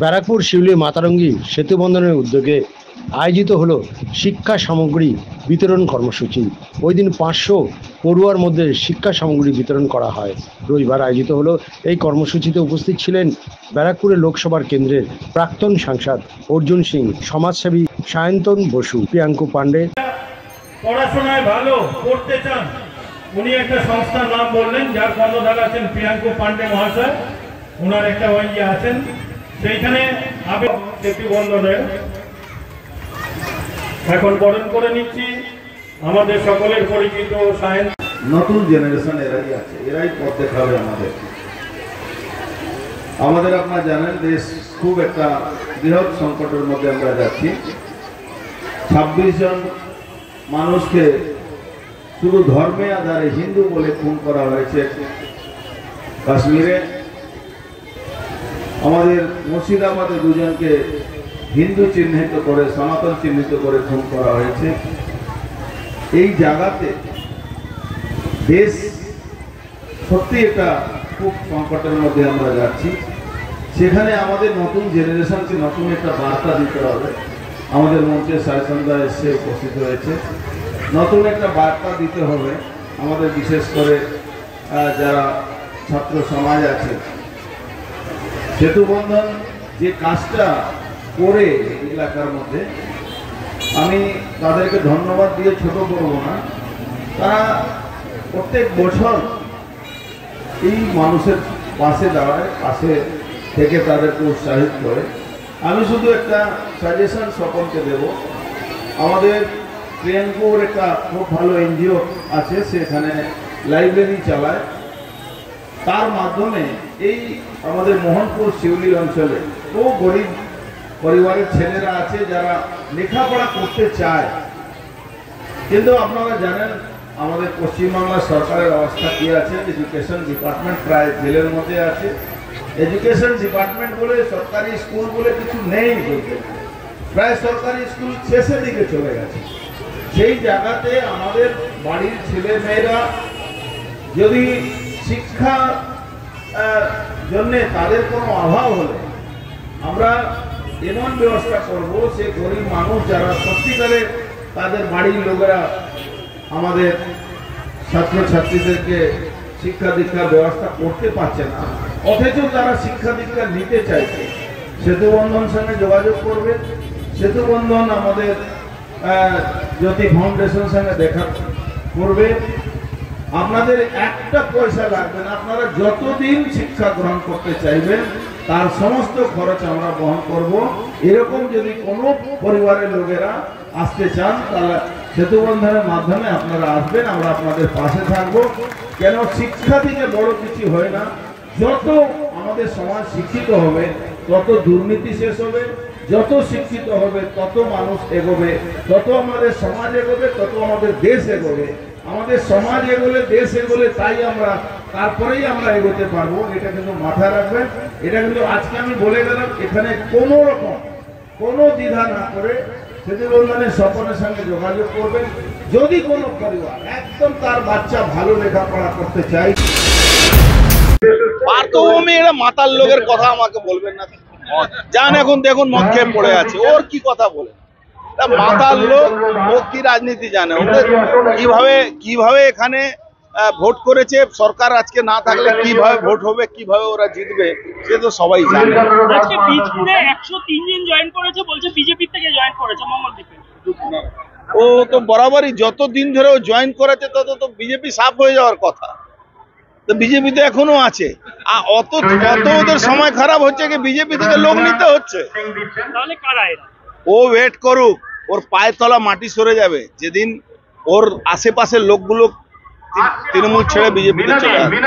ব্যারাকপুর শিউলি মাতারঙ্গী সেতু বন্ধনের উদ্যোগে আয়োজিত হলো শিক্ষা সামগ্রী বিতরণ কর্মসূচি। ওই দিন 500 পড়ুয়ার মধ্যে শিক্ষা সামগ্রী বিতরণ করা হয়। রবিবার আয়োজিত হলো এই কর্মসূচিতে উপস্থিত ছিলেন ব্যারাকপুরের লোকসভার কেন্দ্রের প্রাক্তন সাংসদ অর্জুন সিং, সমাজসেবী সায়ন্তন বসু, প্রিয়াঙ্কু পান্ডে। পড়াশোনায় ভালো করতে চান, উনি একটা সংস্থার নাম বললেন যার কর্ণধার আছেন প্রিয়াঙ্কু পান্ডে মহাশয়, ওনার একটা ওয়াইয়ে আছেন সেইখানে সেতু বন্ধনের এখন বরণ করে নিচ্ছি আমাদের সকলের পরিচিত সায়েন্স। নতুন জেনারেশন এরাই আছে, এরাই পথ দেখাবে আমাদের। আপনারা জানেন দেশ খুব একটা বৃহৎ সংকটের মধ্যে আমরা যাচ্ছি। 26 জন মানুষকে শুধু ধর্মে আধারে হিন্দু বলে খুন করা হয়েছে কাশ্মীরে। আমাদের মুর্শিদাবাদে 2 জনকে হিন্দু চিহ্নিত করে, সনাতন চিহ্নিত করে খুন করা হয়েছে। এই জায়গাতে দেশ সত্যি একটা খুব সংকটের মধ্যে আমরা যাচ্ছি। সেখানে আমাদের নতুন জেনারেশনকে নতুন একটা বার্তা দিতে হবে। আমাদের মঞ্চে সায়সন্দা এসে উপস্থিত হয়েছে। নতুন একটা বার্তা দিতে হবে আমাদের, বিশেষ করে যারা ছাত্র সমাজ আছে। সেতু বন্ধন যে কাজটা করে এলাকার মধ্যে, আমি তাদেরকে ধন্যবাদ দিয়ে ছোট করব না। তারা প্রত্যেক বছর এই মানুষের পাশে দাঁড়ায়, পাশে থেকে তাদেরকে উৎসাহিত করে। আমি শুধু একটা সাজেশন সকলকে দেব। আমাদের প্রিয়াঙ্কুর একটা খুব ভালো এনজিও আছে, সেখানে লাইব্রেরি চালায়। তার মাধ্যমে এই আমাদের মোহনপুর শিউলি অঞ্চলে খুব গরিব পরিবারের ছেলেরা আছে যারা লেখাপড়া করতে চায়, কিন্তু আপনারা জানেন আমাদের পশ্চিমবাংলা সরকারের অবস্থা কি আছে। এডুকেশন ডিপার্টমেন্ট প্রায় জেলের মধ্যে আছে। এডুকেশন ডিপার্টমেন্ট বলে সরকারি স্কুল বলে কিছু নেই বলতে, প্রায় সরকারি স্কুল শেষের দিকে চলে গেছে। সেই জায়গাতে আমাদের বাড়ির ছেলে মেয়েরা যদি শিক্ষা জন্যে তাদের কোনো অভাব হলে আমরা এমন ব্যবস্থা করব, সে গরিব মানুষ যারা সত্যিকারে তাদের বাড়ির লোকেরা আমাদের ছাত্রছাত্রীদেরকে শিক্ষা দীক্ষার ব্যবস্থা করতে পারছে না, অথচ তারা শিক্ষা দীক্ষা নিতে চাইছে, সেতু বন্ধন সঙ্গে যোগাযোগ করবে। সেতু বন্ধন আমাদের জ্যোতি ফাউন্ডেশনের সঙ্গে দেখা করবে। আপনাদের একটা পয়সা লাগবে না। আপনারা যতদিন শিক্ষা গ্রহণ করতে চাইবেন তার সমস্ত খরচ আমরা বহন করব। এরকম যদি কোনো পরিবারের লোকেরা আসতে চান তাহলে সেতু বন্ধনের মাধ্যমে আপনারা আসবেন, আমরা আপনাদের পাশে থাকবো। কেন শিক্ষা থেকে বড় কিছু হয় না। যত আমাদের সমাজ শিক্ষিত হবে তত দুর্নীতি শেষ হবে, যত শিক্ষিত হবে তত মানুষ এগোবে, তত আমাদের সমাজ এগোবে, তত আমাদের দেশ এগোবে। আমাদের সমাজ এগোলে দেশ এগোলে তাই আমরা তারপরেই আমরা এগোতে পারবো। এটা কিন্তু মাথায় রাখবেন। এটা কিন্তু আজকে আমি বলে গেলাম, এখানে কোনো রকম কোনো দ্বিধা না করে সেতু বন্ধনের সকলের সঙ্গে যোগাযোগ করবেন। যদি কোনো পরিবার একদম তার বাচ্চা ভালো লেখাপড়া করতে চায়, মাতাল লোকের কথা আমাকে বলবেন না। যান এখন দেখুন মদ খেয়ে পড়ে আছে, ওর কি কথা বলে? মাতাল লোক, ও কি রাজনীতি জানে? ওদের কিভাবে এখানে ভোট করেছে সরকার, আজকে না থাকলে কিভাবে ভোট হবে, কিভাবে ওরা জিতবে, সে তো সবাই জানে। আজকে বীজপুরে 103 জন জয়েন করেছে, বলছে বিজেপি থেকে জয়েন করেছে মঙ্গলদ্বীপে। ও তো বরাবরই যত দিন ধরে ও জয়েন করেছে তত তো বিজেপি সাফ হয়ে যাওয়ার কথা। তো বিজেপি তো এখনো আছে। অত ওদের সময় খারাপ হচ্ছে কি বিজেপি থেকে লোক নিতে হচ্ছে। তাহলে কারা এরা? ও ওয়েট করুক, ওর পায়ের তলা মাটি সরে যাবে যেদিন ওর আশেপাশের লোকগুলো তৃণমূল ছেড়ে বিজেপিতে চলে আসবে।